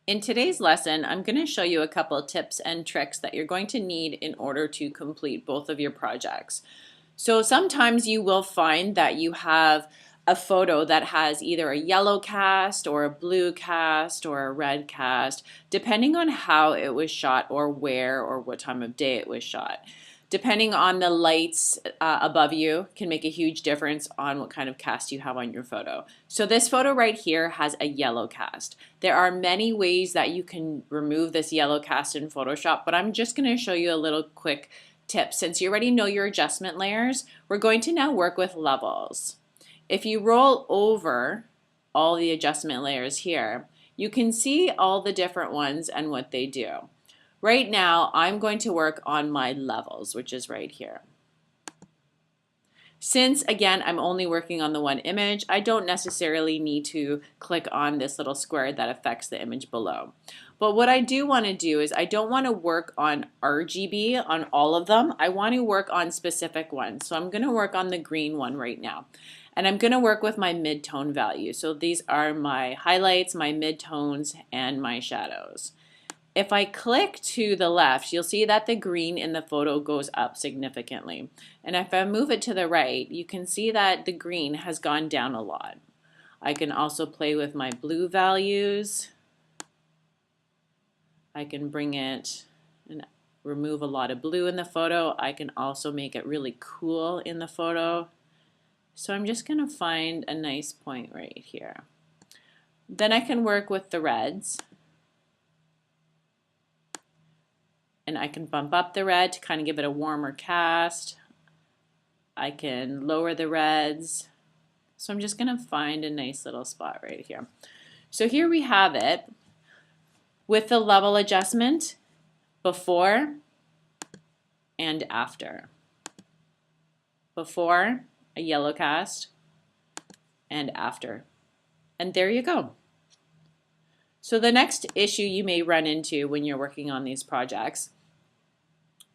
In today's lesson, I'm going to show you a couple of tips and tricks that you're going to need in order to complete both of your projects. So sometimes you will find that you have a photo that has either a yellow cast or a blue cast or a red cast, depending on how it was shot or where or what time of day it was shot. Depending on the lights above you can make a huge difference on what kind of cast you have on your photo. So this photo right here has a yellow cast. There are many ways that you can remove this yellow cast in Photoshop, but I'm just going to show you a little quick tip. Since you already know your adjustment layers, we're going to now work with levels. If you roll over all the adjustment layers here, you can see all the different ones and what they do. Right now, I'm going to work on my levels, which is right here. Since, again, I'm only working on the one image, I don't necessarily need to click on this little square that affects the image below. But what I do want to do is I don't want to work on RGB on all of them. I want to work on specific ones. So I'm going to work on the green one right now. And I'm going to work with my mid-tone value. So these are my highlights, my mid-tones, and my shadows. If I click to the left, you'll see that the green in the photo goes up significantly. And if I move it to the right, you can see that the green has gone down a lot. I can also play with my blue values. I can bring it and remove a lot of blue in the photo. I can also make it really cool in the photo. So I'm just going to find a nice point right here. Then I can work with the reds. And I can bump up the red to kind of give it a warmer cast. I can lower the reds. So I'm just going to find a nice little spot right here. So here we have it with the level adjustment before and after. Before, a yellow cast, and after. And there you go. So the next issue you may run into when you're working on these projects,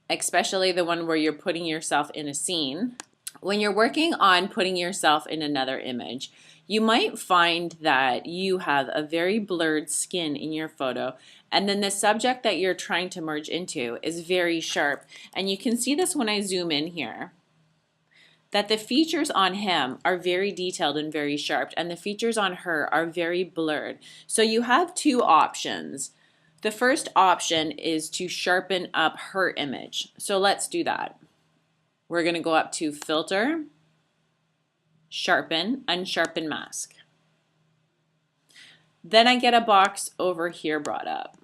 especially the one where you're putting yourself in a scene, when you're working on putting yourself in another image, you might find that you have a very blurred skin in your photo, and then the subject that you're trying to merge into is very sharp. And you can see this when I zoom in here, that the features on him are very detailed and very sharp, and the features on her are very blurred. So you have two options. The first option is to sharpen up her image. So let's do that. We're going to go up to Filter, Sharpen, Unsharpen Mask. Then I get a box over here brought up.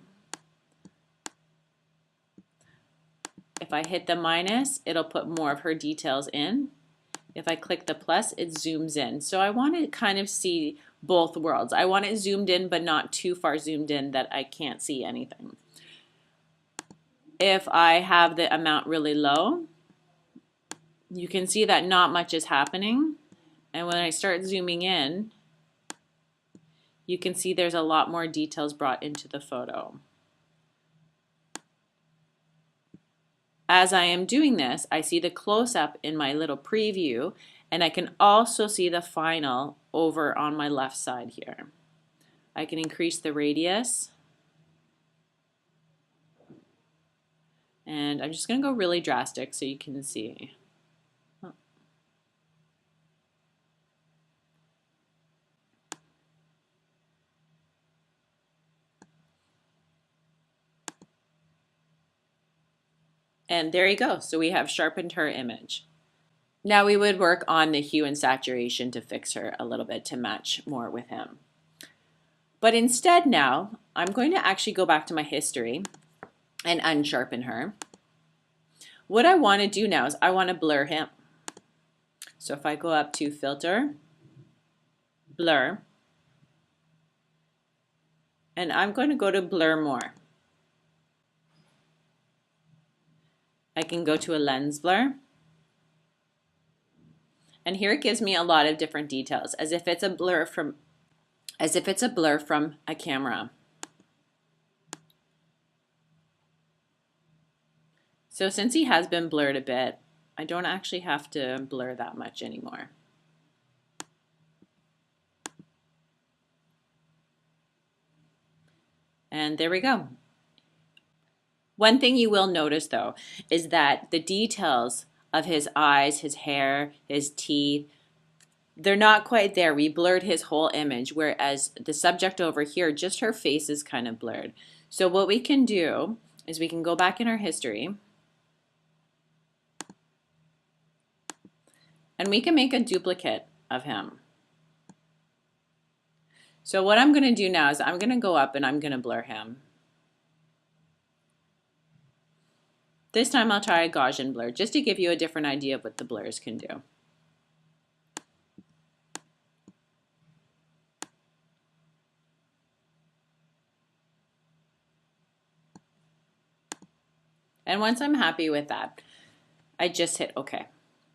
If I hit the minus, it'll put more of her details in. If I click the plus, it zooms in. So I want to kind of see both worlds. I want it zoomed in, but not too far zoomed in that I can't see anything. If I have the amount really low, you can see that not much is happening. And when I start zooming in, you can see there's a lot more details brought into the photo. As I am doing this, I see the close-up in my little preview, and I can also see the final over on my left side here. I can increase the radius. And I'm just going to go really drastic so you can see. And there you go. So we have sharpened her image. Now we would work on the hue and saturation to fix her a little bit to match more with him. But instead now, I'm going to actually go back to my history and unsharpen her. What I want to do now is I want to blur him. So if I go up to Filter, Blur, and I'm going to go to Blur More. I can go to a lens blur, and here it gives me a lot of different details as if it's a blur from a camera. So since he has been blurred a bit, I don't actually have to blur that much anymore. And there we go. One thing you will notice though is that the details of his eyes, his hair, his teeth, they're not quite there. We blurred his whole image, whereas the subject over here, just her face is kind of blurred. So what we can do is we can go back in our history and we can make a duplicate of him. So what I'm going to do now is I'm going to go up and I'm going to blur him. This time I'll try a Gaussian blur just to give you a different idea of what the blurs can do. And once I'm happy with that, I just hit OK.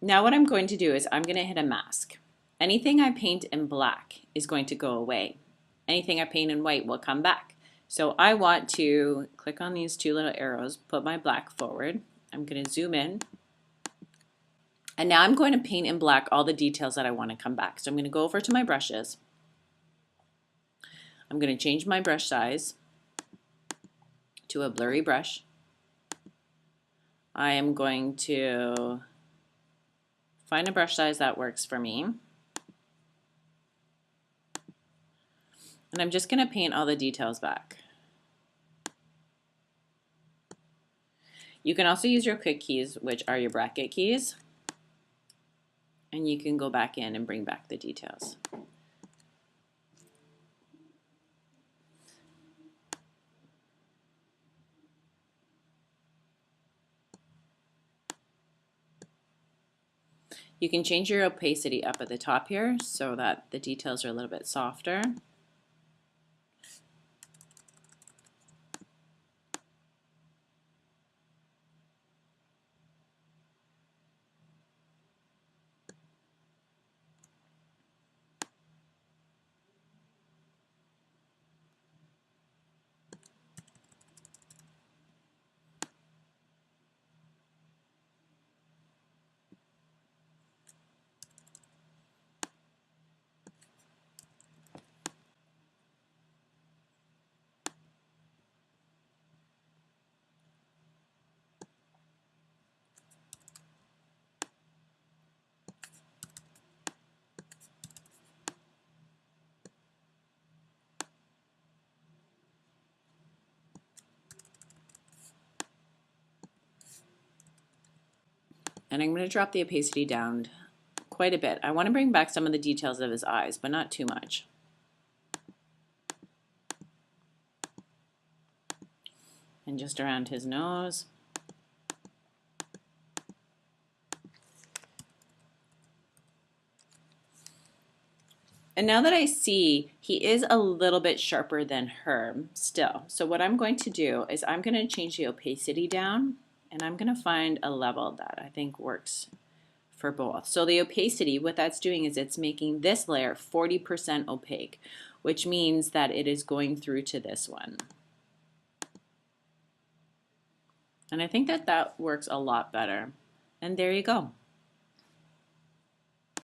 Now what I'm going to do is I'm going to hit a mask. Anything I paint in black is going to go away. Anything I paint in white will come back. So I want to click on these two little arrows, put my black forward. I'm going to zoom in. And now I'm going to paint in black all the details that I want to come back. So I'm going to go over to my brushes. I'm going to change my brush size to a blurry brush. I am going to find a brush size that works for me. And I'm just going to paint all the details back. You can also use your quick keys, which are your bracket keys. And you can go back in and bring back the details. You can change your opacity up at the top here so that the details are a little bit softer. And I'm going to drop the opacity down quite a bit. I want to bring back some of the details of his eyes, but not too much. And just around his nose. And now that I see he is a little bit sharper than her still. So what I'm going to do is I'm going to change the opacity down and I'm going to find a level that I think works for both. So the opacity, what that's doing is it's making this layer 40% opaque, which means that it is going through to this one. And I think that that works a lot better. And there you go.